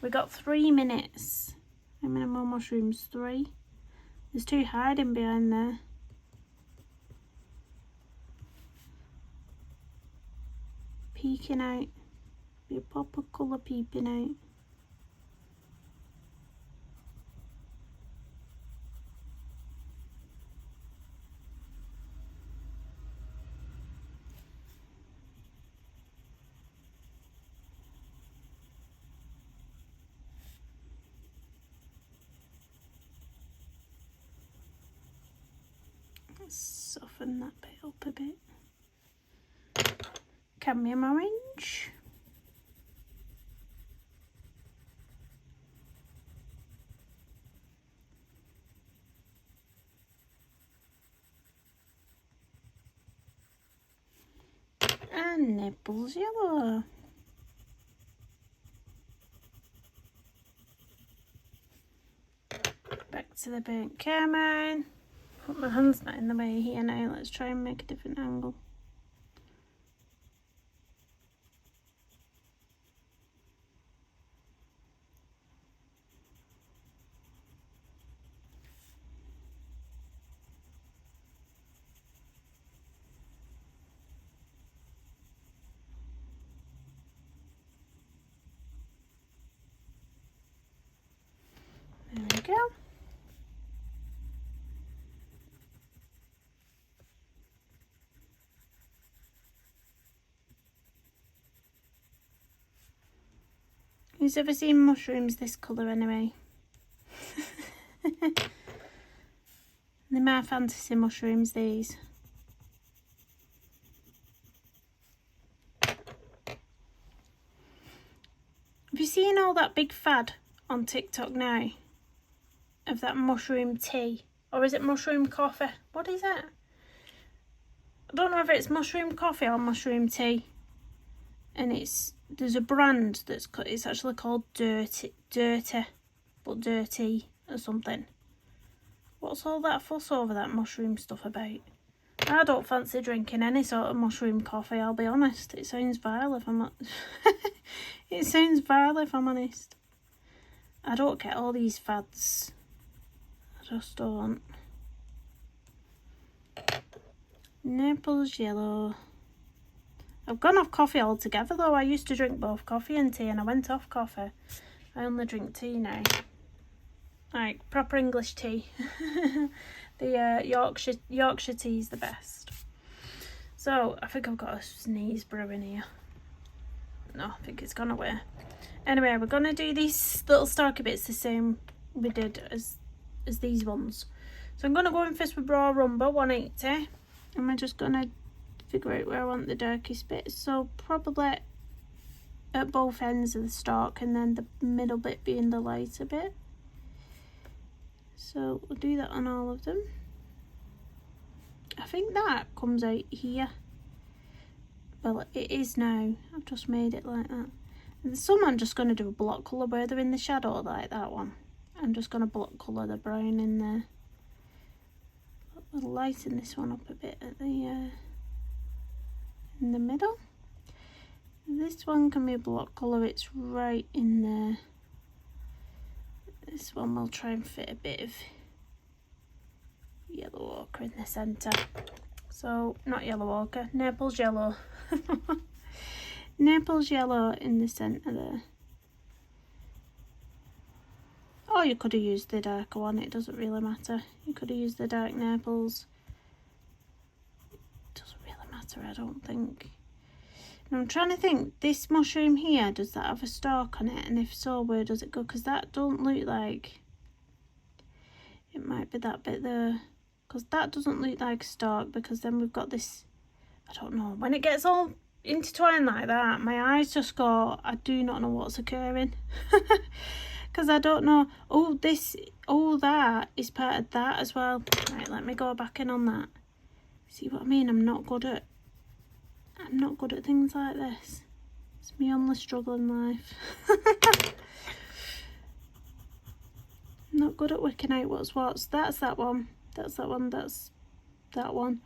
We got 3 minutes. How many more mushrooms? 3. There's 2 hiding behind there. Peeking out. Be a pop of colour peeping out. Let's soften that bit up a bit. Cadmium orange. And Naples yellow. Back to the burnt carmine. Put my hand's not in the way here now. Let's try and make a different angle. There we go. Who's ever seen mushrooms this colour anyway? They're my fantasy mushrooms, these. Have you seen all that big fad on TikTok now of that mushroom tea? Or is it mushroom coffee? What is it? I don't know whether it's mushroom coffee or mushroom tea. And there's a brand it's actually called Dirty, but Dirty or something. What's all that fuss over that mushroom stuff about? I don't fancy drinking any sort of mushroom coffee, I'll be honest. It sounds vile if I'm not... It sounds vile if I'm honest. I don't get all these fads. I just don't. Naples yellow. I've gone off coffee altogether though. I used to drink both coffee and tea and I went off coffee. I only drink tea now. Like proper English tea. The Yorkshire tea is the best. So I think I've got a sneeze brewing here. No, I think it's gone away. Anyway, we're gonna do these little starky bits the same we did as these ones. So I'm gonna go in first with raw umber 180, and we're just gonna figure out where I want the darkest bits. So probably at both ends of the stalk, and then the middle bit being the lighter bit. So we'll do that on all of them. I think that comes out here. Well, it is now. I've just made it like that. And some I'm just going to do a block colour where they're in the shadow, like that one. I'm just going to block colour the brown in there. I'll lighten this one up a bit at the in the middle. This one can be a block colour, it's right in there. This one will try and fit a bit of yellow ochre in the centre. So, not yellow ochre, Naples yellow. Naples yellow in the centre there. Or you could have used the darker one, it doesn't really matter. You could have used the dark Naples. It doesn't really matter, I don't think. And I'm trying to think, this mushroom here, does that have a stalk on it? And if so, where does it go? Because that don't look like... It might be that bit there. Because that doesn't look like a stalk, because then we've got this... I don't know. When it gets all intertwined like that, my eyes just go, I do not know what's occurring. Because I don't know. Oh, that is part of that as well. Right, let me go back in on that. See what I mean? I'm not good at things like this. It's my only struggle in life. I'm not good at working out what's what. That's that one. That's that one. That's that one.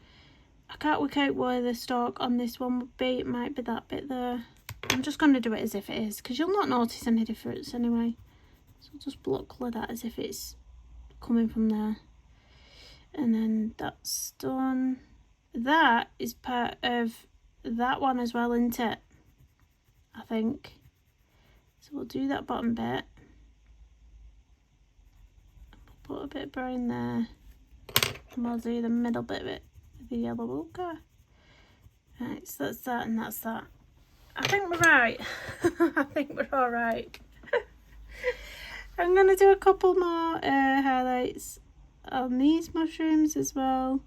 I can't work out where the stalk on this one would be. It might be that bit there. I'm just going to do it as if it is, because you'll not notice any difference anyway. So I'll just block colour that as if it's coming from there. And then that's done. That is part of that one as well, isn't it? I think. So we'll do that bottom bit. We'll put a bit of brown there. And we'll do the middle bit of it with the yellow ochre. Right, so that's that and that's that. I think we're right. I think we're alright. I'm going to do a couple more highlights on these mushrooms as well.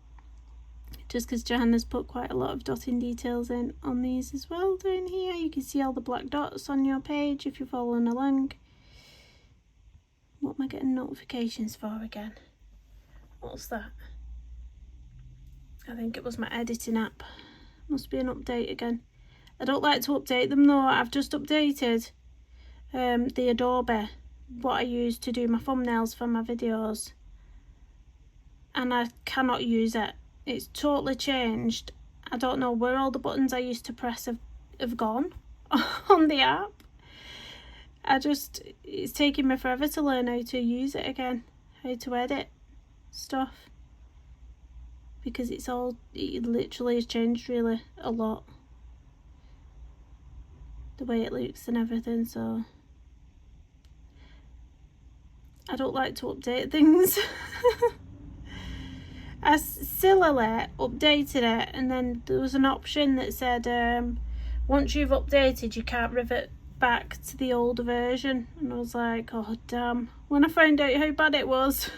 Just because Johanna's put quite a lot of dotting details in on these as well down here. You can see all the black dots on your page if you're following along. What am I getting notifications for again? What's that? I think it was my editing app. Must be an update again. I don't like to update them though. I've just updated the Adobe, what I use to do my thumbnails for my videos. And I cannot use it. It's totally changed. I don't know where all the buttons I used to press have gone on the app. It's taking me forever to learn how to use it again, how to edit stuff. Because it literally has changed really a lot. The way it looks and everything, so I don't like to update things. I sillily updated it, and then there was an option that said once you've updated you can't revert back to the older version, and I was like, oh damn. When I found out how bad it was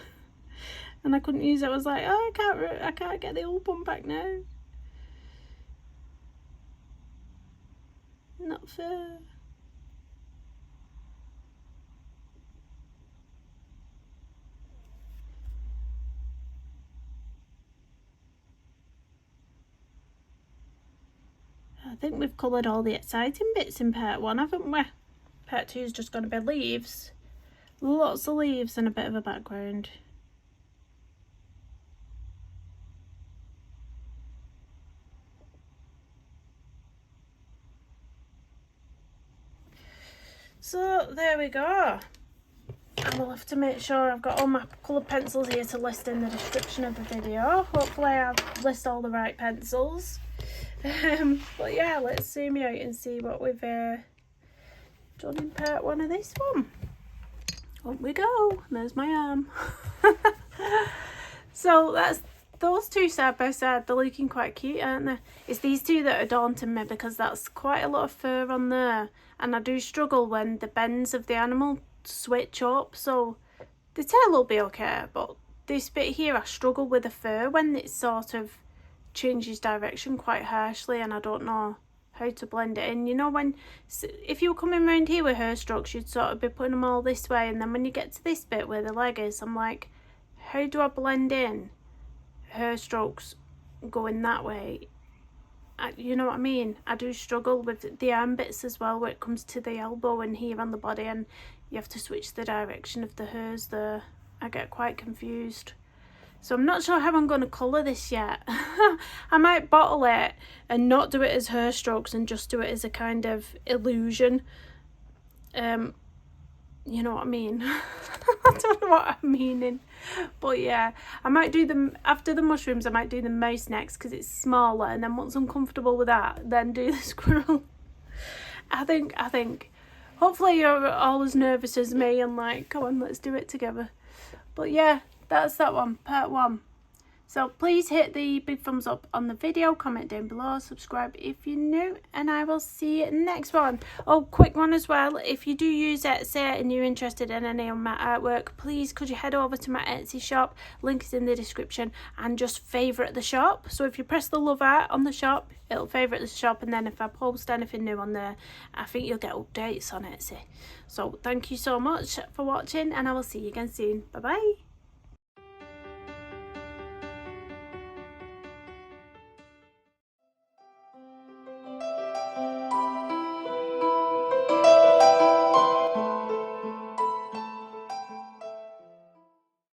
and I couldn't use it, I was like, oh, I can't get the old one back now. Not fair. I think we've coloured all the exciting bits in part 1, haven't we? Part 2 is just going to be leaves. Lots of leaves and a bit of a background. So there we go. I will have to make sure I've got all my coloured pencils here to list in the description of the video. Hopefully I'll list all the right pencils. But yeah, let's zoom out and see what we've done in part 1 of this one. Up we go. There's my arm. So that's those two side by side. They're looking quite cute, aren't they? It's these two that are daunting me because that's quite a lot of fur on there, and I do struggle when the bends of the animal switch up. So the tail will be okay, but this bit here I struggle with the fur when it sort of changes direction quite harshly, and I don't know how to blend it in. You know, when if you were coming around here with hair strokes, you'd sort of be putting them all this way, and then when you get to this bit where the leg is, I'm like, how do I blend in hair strokes going that way? You know what I mean? I do struggle with the arm bits as well, where it comes to the elbow and here on the body, and you have to switch the direction of the hairs there. I get quite confused. So I'm not sure how I'm going to colour this yet. I might bottle it and not do it as hair strokes and just do it as a kind of illusion. You know what I mean? I don't know what I'm meaning. But yeah, I might do them after the mushrooms. I might do the mouse next because it's smaller, and then once I'm comfortable with that, then do the squirrel. I think hopefully you're all as nervous as me and like, come on, let's do it together. But yeah, that's that one, part 1. So please hit the big thumbs up on the video, comment down below, subscribe if you're new, and I will see you next one. Oh, quick one as well. If you do use Etsy and you're interested in any of my artwork, please could you head over to my Etsy shop, link is in the description, and just favourite the shop. So if you press the love art on the shop, it'll favourite the shop, and then if I post anything new on there, I think you'll get updates on Etsy. So thank you so much for watching, and I will see you again soon. Bye bye.